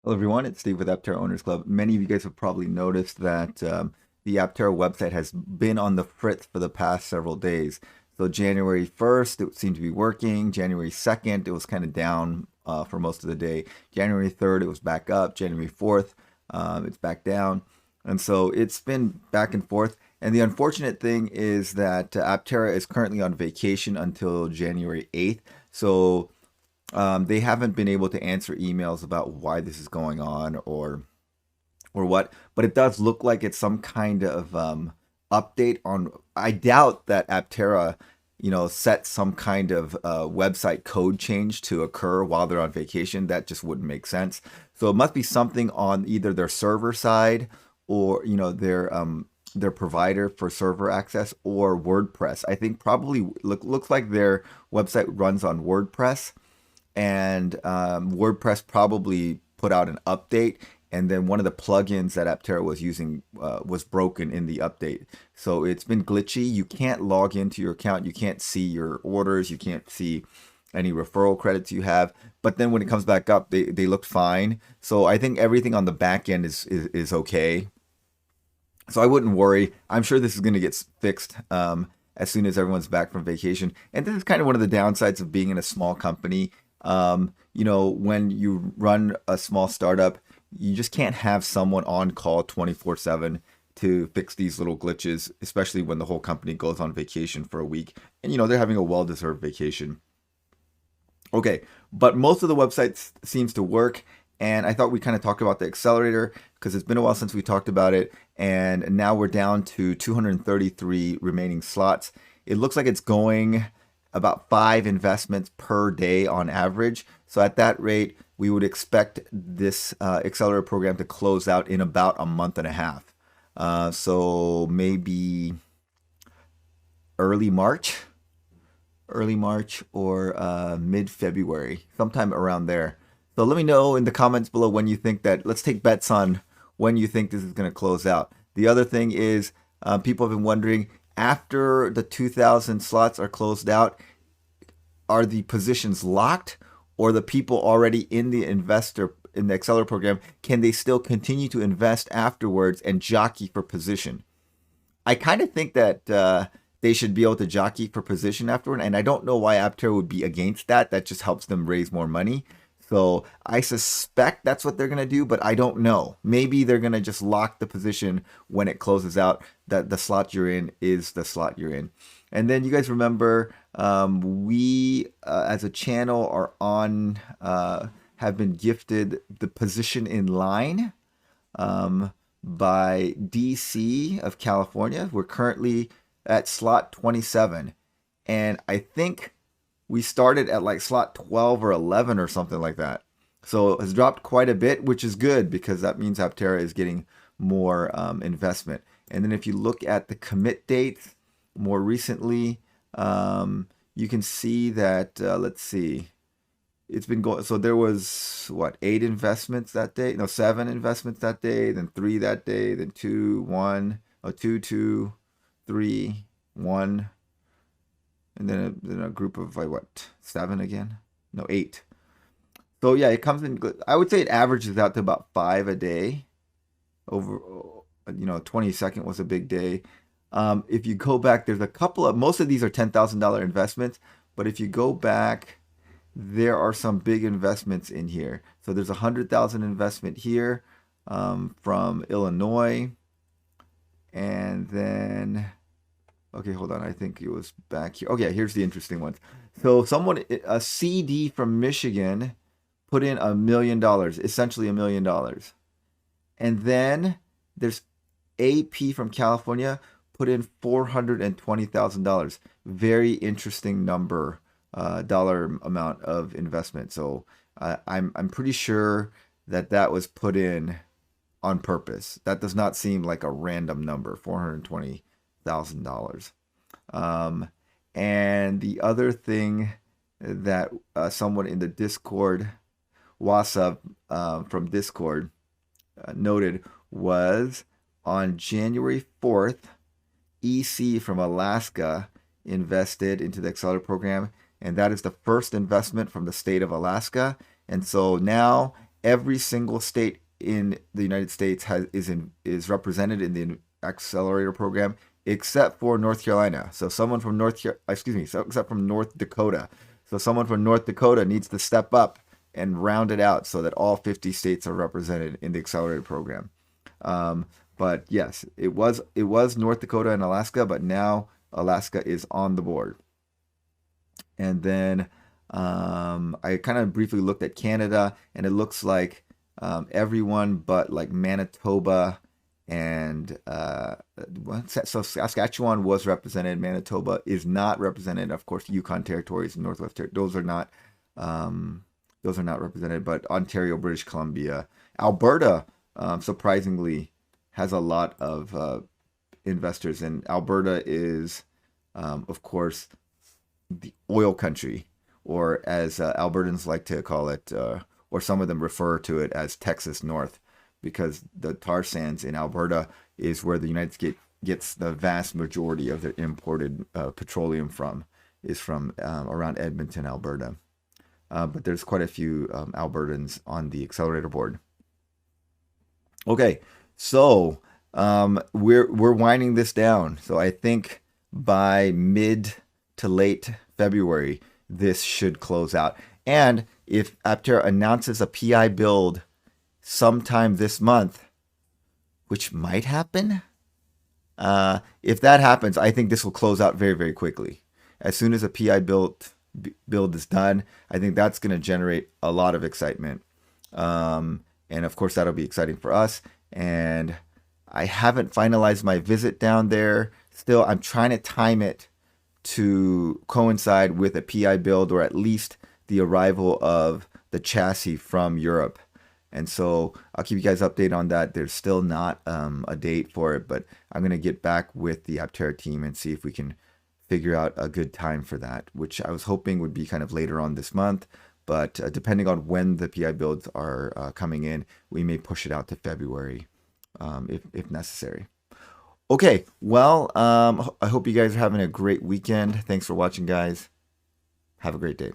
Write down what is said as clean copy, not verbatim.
Hello, everyone. It's Steve with Aptera Owners Club. Many of you guys have probably noticed that the Aptera website has been on the fritz for the past several days. So January 1st, it seemed to be working. January 2nd, it was kind of down for most of the day. January 3rd, it was back up. January 4th, it's back down. And so it's been back and forth. And the unfortunate thing is that Aptera is currently on vacation until January 8th. So they haven't been able to answer emails about why this is going on or what, but it does look like it's some kind of update on. I doubt that Aptera, set some kind of website code change to occur while they're on vacation. That just wouldn't make sense. So it must be something on either their server side or their provider for server access or WordPress. I think probably looks like their website runs on WordPress and WordPress probably put out an update, and then one of the plugins that Aptera was using was broken in the update. So it's been glitchy. You can't log into your account. You can't see your orders. You can't see any referral credits you have. But then when it comes back up, they look fine. So I think everything on the back end is okay. So I wouldn't worry. I'm sure this is going to get fixed as soon as everyone's back from vacation. And this is kind of one of the downsides of being in a small company. When you run a small startup, you just can't have someone on call 24/7 to fix these little glitches, especially when the whole company goes on vacation for a week. And, they're having a well-deserved vacation. Okay, but most of the websites seems to work. And I thought we kind of talked about the accelerator because it's been a while since we talked about it. And now we're down to 233 remaining slots. It looks like it's going about 5 investments per day on average. So at that rate, we would expect this accelerator program to close out in about a month and a half. So maybe early March or mid-February, sometime around there. So let me know in the comments below when you think that, let's take bets on when you think this is going to close out. The other thing is people have been wondering, after the 2,000 slots are closed out, are the positions locked, or the people already in the accelerator program, can they still continue to invest afterwards and jockey for position? I kind of think that they should be able to jockey for position afterward, and I don't know why Aptera would be against that. That just helps them raise more money. So I suspect that's what they're going to do, but I don't know. Maybe they're going to just lock the position when it closes out, that the slot you're in is the slot you're in. And then you guys remember we as a channel are on, have been gifted the position in line by DC of California. We're currently at slot 27. And I think we started at like slot 12 or 11 or something like that. So it has dropped quite a bit, which is good because that means Aptera is getting more investment. And then if you look at the commit dates more recently, you can see that, let's see, it's been going, so there was what, 8 investments that day? No, 7 investments that day, then 3 that day, then 2, 1, 2, 2, 3, 1. And then a group of like what, 7 again? No, 8. So yeah, it comes in. I would say it averages out to about 5 a day. Over, 22nd was a big day. If you go back, there's a couple of, most of these are $10,000 investments. But if you go back, there are some big investments in here. So there's 100,000 investment here from Illinois, and then. Okay, hold on. I think it was back here. Okay, here's the interesting ones. So a CD from Michigan put in $1 million, essentially $1 million. And then there's AP from California put in $420,000. Very interesting number, dollar amount of investment. So I'm pretty sure that was put in on purpose. That does not seem like a random number, $420,000. And the other thing that someone in the Discord, Wasa from Discord, noted was on January 4th, EC from Alaska invested into the Accelerator program, and that is the first investment from the state of Alaska. And so now every single state in the United States is represented in the accelerator program except for North Carolina. So someone from except from North Dakota. So someone from North Dakota needs to step up and round it out so that all 50 states are represented in the accelerator program. Um, but yes, it was North Dakota and Alaska, but now Alaska is on the board. And then I kind of briefly looked at Canada, and it looks like everyone but like Manitoba and so Saskatchewan was represented. Manitoba is not represented. Of course, Yukon territories and Northwest Territories, those are not represented. But Ontario, British Columbia, Alberta, surprisingly, has a lot of investors, and Alberta is, of course, the oil country, or as Albertans like to call it, or some of them refer to it as Texas North, because the tar sands in Alberta is where the United States gets the vast majority of their imported petroleum from, is from around Edmonton, Alberta. But there's quite a few Albertans on the accelerator board. Okay, so we're winding this down. So I think by mid to late February, this should close out. And if Aptera announces a PI build sometime this month, which might happen, if that happens, I think this will close out very, very quickly. As soon as a PI build is done, I think that's going to generate a lot of excitement. And of course, that'll be exciting for us. And I haven't finalized my visit down there. Still, I'm trying to time it to coincide with a PI build, or at least the arrival of the chassis from Europe. And so I'll keep you guys updated on that. There's still not a date for it, but I'm going to get back with the Aptera team and see if we can figure out a good time for that, which I was hoping would be kind of later on this month. But depending on when the PI builds are coming in, we may push it out to February if necessary. Okay, well, I hope you guys are having a great weekend. Thanks for watching, guys. Have a great day.